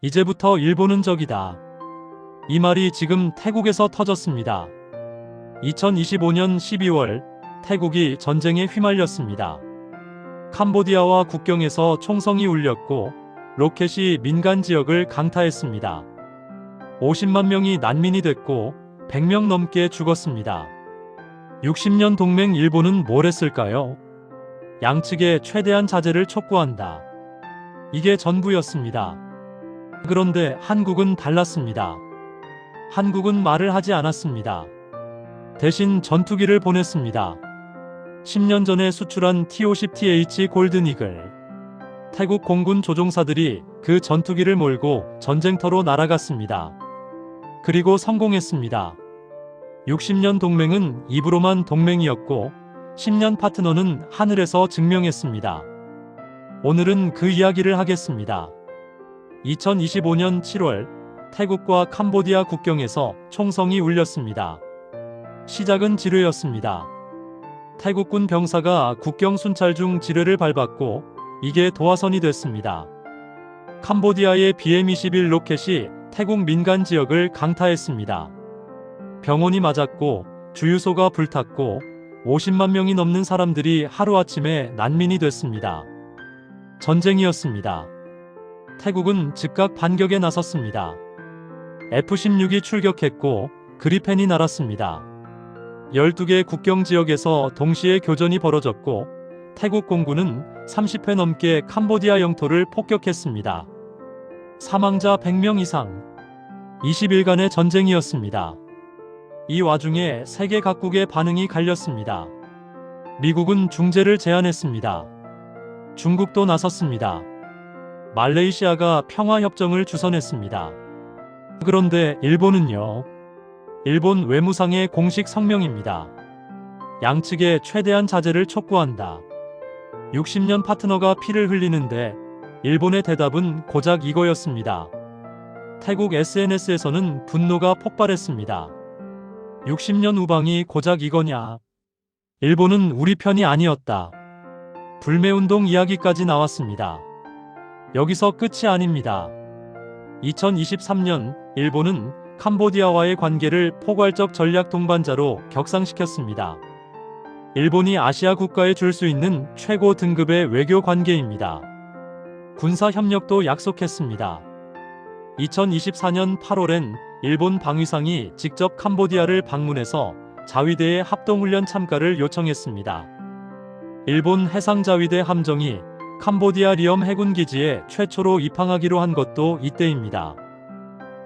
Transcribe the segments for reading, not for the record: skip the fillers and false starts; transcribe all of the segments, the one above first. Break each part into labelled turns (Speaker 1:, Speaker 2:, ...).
Speaker 1: 이제부터 일본은 적이다. 이 말이 지금 태국에서 터졌습니다. 2025년 12월 태국이 전쟁에 휘말렸습니다. 캄보디아와 국경에서 총성이 울렸고 로켓이 민간 지역을 강타했습니다. 50만 명이 난민이 됐고 100명 넘게 죽었습니다. 60년 동맹 일본은 뭘 했을까요? 양측의 최대한 자제를 촉구한다. 이게 전부였습니다. 그런데 한국은 달랐습니다. 한국은 말을 하지 않았습니다. 대신 전투기를 보냈습니다. 10년 전에 수출한 T-50TH 골든이글. 태국 공군 조종사들이 그 전투기를 몰고 전쟁터로 날아갔습니다. 그리고 성공했습니다. 60년 동맹은 입으로만 동맹이었고 10년 파트너는 하늘에서 증명했습니다. 오늘은 그 이야기를 하겠습니다. 2025년 7월 태국과 캄보디아 국경에서 총성이 울렸습니다. 시작은 지뢰였습니다. 태국군 병사가 국경 순찰 중 지뢰를 밟았고 이게 도화선이 됐습니다. 캄보디아의 BM-21 로켓이 태국 민간 지역을 강타했습니다. 병원이 맞았고 주유소가 불탔고 50만 명이 넘는 사람들이 하루아침에 난민이 됐습니다. 전쟁이었습니다. 태국은 즉각 반격에 나섰습니다. F-16이 출격했고 그리펜이 날았습니다. 12개 국경 지역에서 동시에 교전이 벌어졌고 태국 공군은 30회 넘게 캄보디아 영토를 폭격했습니다. 사망자 100명 이상. 20일간의 전쟁이었습니다. 이 와중에 세계 각국의 반응이 갈렸습니다. 미국은 중재를 제안했습니다. 중국도 나섰습니다. 말레이시아가 평화협정을 주선했습니다. 그런데 일본은요? 일본 외무상의 공식 성명입니다. 양측의 최대한 자제를 촉구한다. 60년 파트너가 피를 흘리는데 일본의 대답은 고작 이거였습니다. 태국 SNS에서는 분노가 폭발했습니다. 60년 우방이 고작 이거냐? 일본은 우리 편이 아니었다. 불매운동 이야기까지 나왔습니다. 여기서 끝이 아닙니다. 2023년 일본은 캄보디아와의 관계를 포괄적 전략 동반자로 격상시켰습니다. 일본이 아시아 국가에 줄 수 있는 최고 등급의 외교 관계입니다. 군사 협력도 약속했습니다. 2024년 8월엔 일본 방위상이 직접 캄보디아를 방문해서 자위대의 합동훈련 참가를 요청했습니다. 일본 해상자위대 함정이 캄보디아 리엄 해군기지에 최초로 입항하기로 한 것도 이때입니다.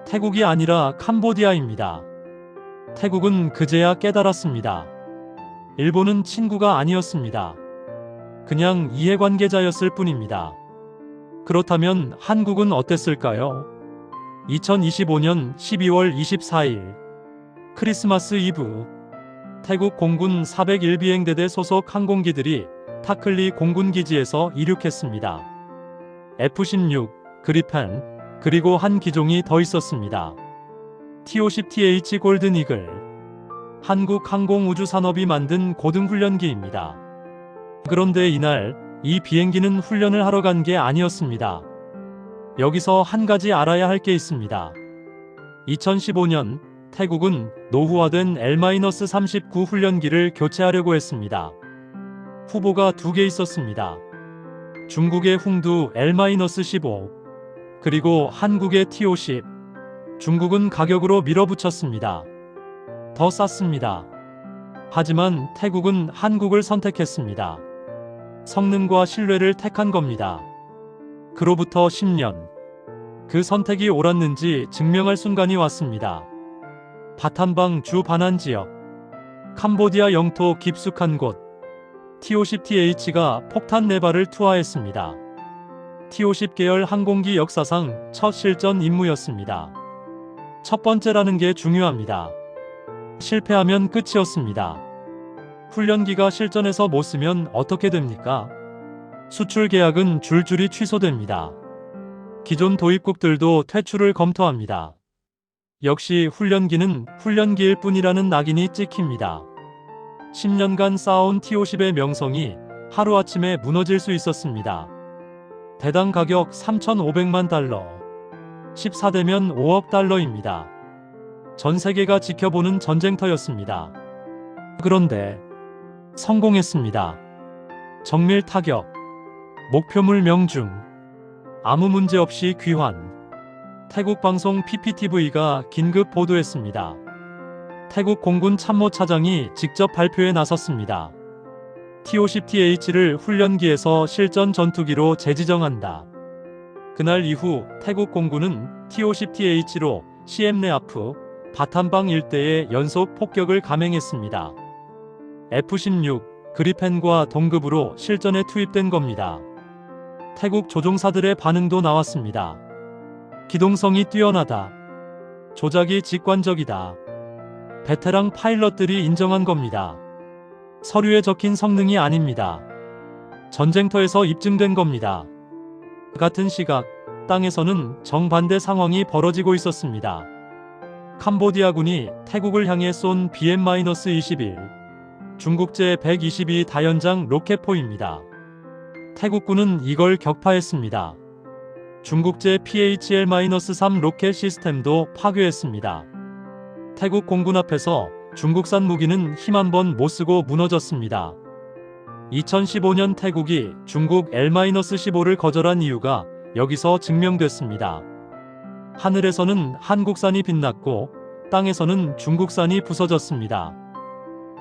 Speaker 1: 태국이 아니라 캄보디아입니다. 태국은 그제야 깨달았습니다. 일본은 친구가 아니었습니다. 그냥 이해관계자였을 뿐입니다. 그렇다면 한국은 어땠을까요? 2025년 12월 24일 크리스마스 이브 태국 공군 401비행대대 소속 항공기들이 타클리 공군기지에서 이륙했습니다. F-16, 그리펜, 그리고 한 기종이 더 있었습니다. T-50TH 골든이글. 한국 항공우주산업이 만든 고등훈련기입니다. 그런데 이날 이 비행기는 훈련을 하러 간 게 아니었습니다. 여기서 한 가지 알아야 할 게 있습니다. 2015년 태국은 노후화된 L-39 훈련기를 교체하려고 했습니다. 후보가 두 개 있었습니다. 중국의 홍두 L-15, 그리고 한국의 T-50. 중국은 가격으로 밀어붙였습니다. 더 쌌습니다. 하지만 태국은 한국을 선택했습니다. 성능과 신뢰를 택한 겁니다. 그로부터 10년. 그 선택이 옳았는지 증명할 순간이 왔습니다. 바탄방 주 반환 지역. 캄보디아 영토 깊숙한 곳. T-50TH가 폭탄 4발을 투하했습니다. T-50 계열 항공기 역사상 첫 실전 임무였습니다. 첫 번째라는 게 중요합니다. 실패하면 끝이었습니다. 훈련기가 실전에서 못 쓰면 어떻게 됩니까? 수출 계약은 줄줄이 취소됩니다. 기존 도입국들도 퇴출을 검토합니다. 역시 훈련기는 훈련기일 뿐이라는 낙인이 찍힙니다. 10년간 쌓아온 T-50의 명성이 하루아침에 무너질 수 있었습니다. 대당 가격 $3,500만. 14대면 5억 달러입니다. 전 세계가 지켜보는 전쟁터였습니다. 그런데 성공했습니다. 정밀 타격, 목표물 명중, 아무 문제 없이 귀환. 태국 방송 PPTV가 긴급 보도했습니다. 태국 공군 참모차장이 직접 발표에 나섰습니다. T-50TH를 훈련기에서 실전 전투기로 재지정한다. 그날 이후 태국 공군은 T-50TH로 시엠레아프, 바탐방 일대에 연속 폭격을 감행했습니다. F-16 그리펜과 동급으로 실전에 투입된 겁니다. 태국 조종사들의 반응도 나왔습니다. 기동성이 뛰어나다. 조작이 직관적이다. 베테랑 파일럿들이 인정한 겁니다. 서류에 적힌 성능이 아닙니다. 전쟁터에서 입증된 겁니다. 같은 시각, 땅에서는 정반대 상황이 벌어지고 있었습니다. 캄보디아군이 태국을 향해 쏜 BM-21, 중국제 122 다연장 로켓포입니다. 태국군은 이걸 격파했습니다. 중국제 PHL-3 로켓 시스템도 파괴했습니다. 태국 공군 앞에서 중국산 무기는 힘 한 번 못 쓰고 무너졌습니다. 2015년 태국이 중국 L-15를 거절한 이유가 여기서 증명됐습니다. 하늘에서는 한국산이 빛났고 땅에서는 중국산이 부서졌습니다.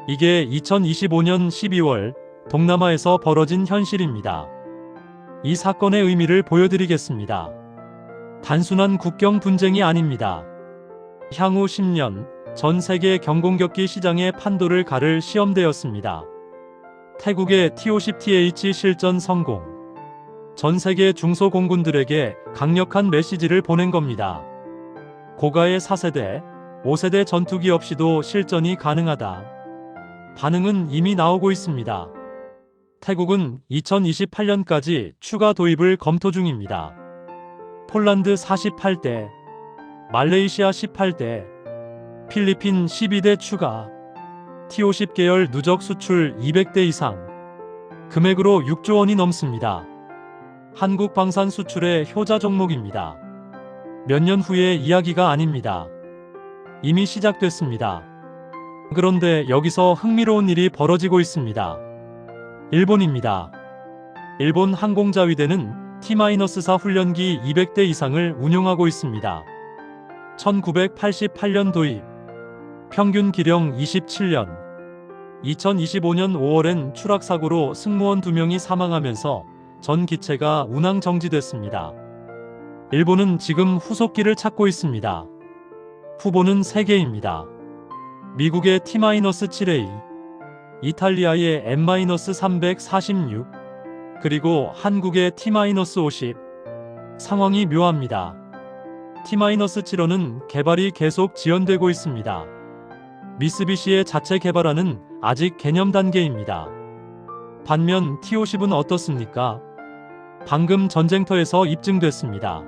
Speaker 1: 이게 2025년 12월 동남아에서 벌어진 현실입니다. 이 사건의 의미를 보여드리겠습니다. 단순한 국경 분쟁이 아닙니다. 향후 10년 전 세계 경공격기 시장의 판도를 가를 시험대였습니다. 태국의 T-50TH 실전 성공. 전 세계 중소공군들에게 강력한 메시지를 보낸 겁니다. 고가의 4세대, 5세대 전투기 없이도 실전이 가능하다. 반응은 이미 나오고 있습니다. 태국은 2028년까지 추가 도입을 검토 중입니다. 폴란드 48대, 말레이시아 18대, 필리핀 12대 추가, T-50 계열 누적 수출 200대 이상, 금액으로 6조 원이 넘습니다. 한국 방산 수출의 효자 종목입니다. 몇 년 후의 이야기가 아닙니다. 이미 시작됐습니다. 그런데 여기서 흥미로운 일이 벌어지고 있습니다. 일본입니다. 일본 항공자위대는 T-4 훈련기 200대 이상을 운용하고 있습니다. 1988년 도입, 평균 기령 27년, 2025년 5월엔 추락사고로 승무원 2명이 사망하면서 전 기체가 운항 정지됐습니다. 일본은 지금 후속기를 찾고 있습니다. 후보는 3개입니다. 미국의 T-7A, 이탈리아의 M-346, 그리고 한국의 T-50. 상황이 묘합니다. T-7은 개발이 계속 지연되고 있습니다. 미쓰비시의 자체 개발안은 아직 개념 단계입니다. 반면 T-50은 어떻습니까? 방금 전쟁터에서 입증됐습니다.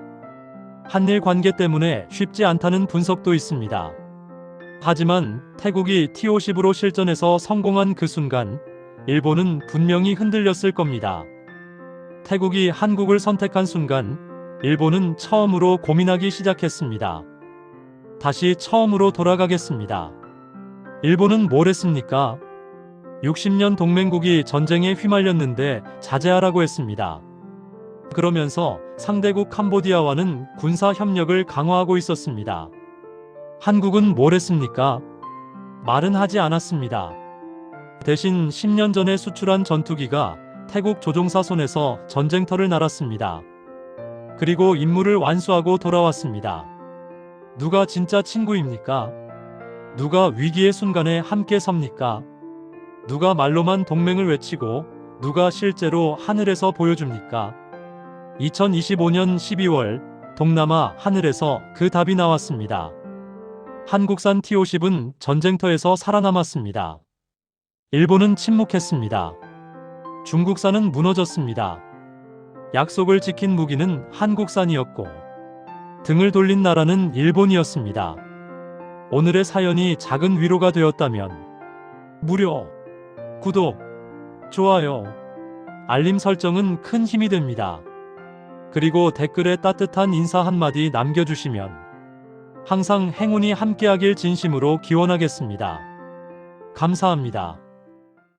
Speaker 1: 한일 관계 때문에 쉽지 않다는 분석도 있습니다. 하지만 태국이 T-50으로 실전에서 성공한 그 순간 일본은 분명히 흔들렸을 겁니다. 태국이 한국을 선택한 순간 일본은 처음으로 고민하기 시작했습니다. 다시 처음으로 돌아가겠습니다. 일본은 뭘 했습니까? 60년 동맹국이 전쟁에 휘말렸는데 자제하라고 했습니다. 그러면서 상대국 캄보디아와는 군사 협력을 강화하고 있었습니다. 한국은 뭘 했습니까? 말은 하지 않았습니다. 대신 10년 전에 수출한 전투기가 태국 조종사 손에서 전쟁터를 날았습니다. 그리고 임무를 완수하고 돌아왔습니다. 누가 진짜 친구입니까? 누가 위기의 순간에 함께 섭니까? 누가 말로만 동맹을 외치고 누가 실제로 하늘에서 보여줍니까? 2025년 12월 동남아 하늘에서 그 답이 나왔습니다. 한국산 T-50은 전쟁터에서 살아남았습니다. 일본은 침묵했습니다. 중국산은 무너졌습니다. 약속을 지킨 무기는 한국산이었고 등을 돌린 나라는 일본이었습니다. 오늘의 사연이 작은 위로가 되었다면 무료, 구독, 좋아요, 알림 설정은 큰 힘이 됩니다. 그리고 댓글에 따뜻한 인사 한마디 남겨주시면 항상 행운이 함께하길 진심으로 기원하겠습니다. 감사합니다.